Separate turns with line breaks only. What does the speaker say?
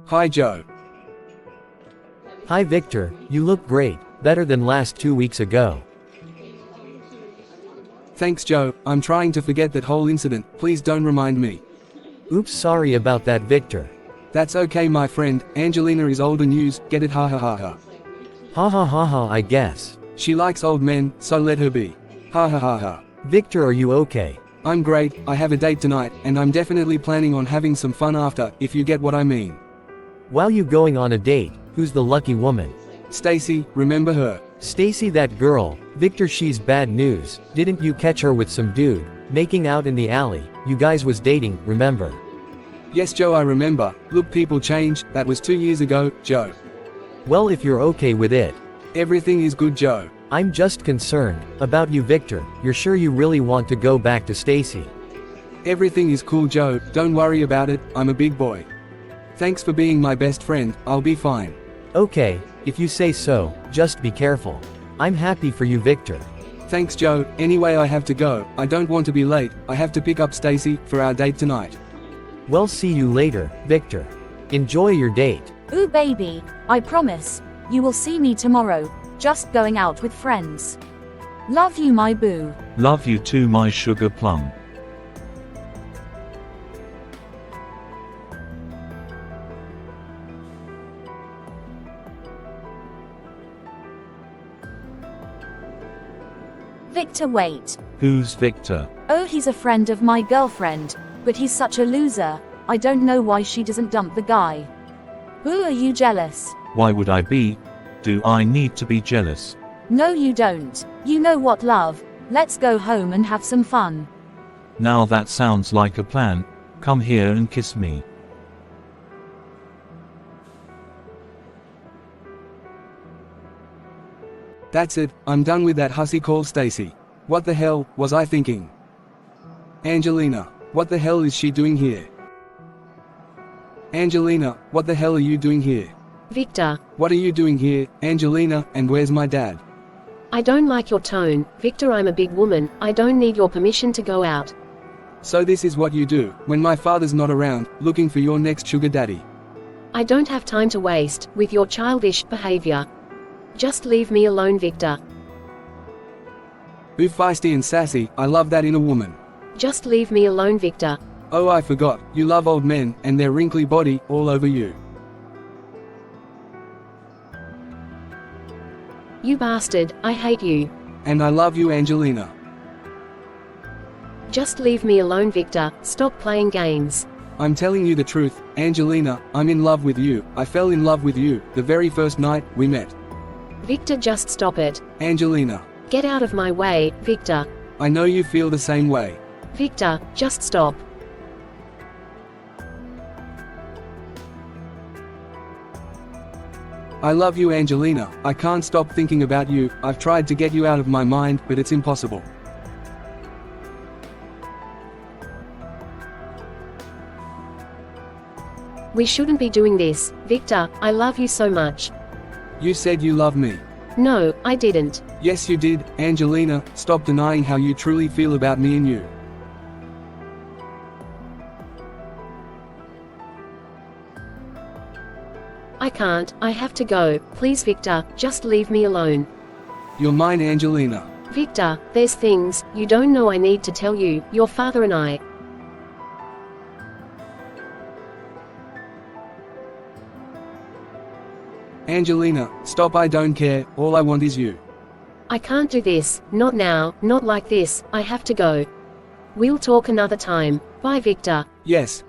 Hi Joe.
Hi Victor, you look great, better than last 2 weeks ago.
Thanks Joe, I'm trying to forget that whole incident, please don't remind me.
Oops, sorry about that Victor.
That's okay my friend, Angelina is older news, get it ha ha ha ha.
Ha ha ha ha, I guess.
She likes old men, so let her be. Ha ha ha ha.
Victor, are you okay?
I'm great, I have a date tonight, and I'm definitely planning on having some fun after, if you get what I mean.
While you going on a date, who's the lucky woman?
Stacy, remember her?
Stacy, that girl. Victor, she's bad news. Didn't you catch her with some dude, making out in the alley? You guys was dating, remember?
Yes Joe, I remember. Look, people change, that was 2 years ago, Joe.
Well, if you're okay with it.
Everything is good Joe.
I'm just concerned about you Victor, you're sure you really want to go back to Stacy?
Everything is cool Joe, don't worry about it, I'm a big boy. Thanks for being my best friend, I'll be fine.
Okay, if you say so, just be careful. I'm happy for you Victor.
Thanks Joe, anyway I have to go, I don't want to be late, I have to pick up Stacy for our date tonight.
Well, see you later, Victor. Enjoy your date.
Ooh baby, I promise, you will see me tomorrow, just going out with friends. Love you my boo.
Love you too my sugar plum.
Victor, wait.
Who's Victor?
Oh, he's a friend of my girlfriend, but he's such a loser, I don't know why she doesn't dump the guy. Ooh, are you jealous?
Why would I be? Do I need to be jealous?
No you don't. You know what love, let's go home and have some fun.
Now that sounds like a plan. Come here and kiss me.
That's it, I'm done with that hussy called Stacy. What the hell was I thinking? Angelina, what the hell is she doing here? Angelina, what the hell are you doing here?
Victor.
What are you doing here, Angelina, and where's my dad?
I don't like your tone, Victor. I'm a big woman, I don't need your permission to go out.
So this is what you do, when my father's not around, looking for your next sugar daddy.
I don't have time to waste with your childish behavior. Just leave me alone, Victor.
Ooh, feisty and sassy, I love that in a woman.
Just leave me alone, Victor.
Oh, I forgot, you love old men, and their wrinkly body, all over you.
You bastard, I hate you.
And I love you, Angelina.
Just leave me alone, Victor, stop playing games.
I'm telling you the truth, Angelina, I'm in love with you, I fell in love with you, the very first night we met.
Victor, just stop it.
Angelina.
Get out of my way, Victor.
I know you feel the same way.
Victor, just stop.
I love you, Angelina, I can't stop thinking about you, I've tried to get you out of my mind, but it's impossible.
We shouldn't be doing this, Victor, I love you so much.
You said you love me.
No, I didn't.
Yes you did, Angelina, stop denying how you truly feel about me and you.
I can't, I have to go, please Victor, just leave me alone.
You're mine, Angelina.
Victor, there's things you don't know I need to tell you, your father and I.
Angelina, stop, I don't care, all I want is you.
I can't do this, not now, not like this, I have to go. We'll talk another time. Bye Victor.
Yes,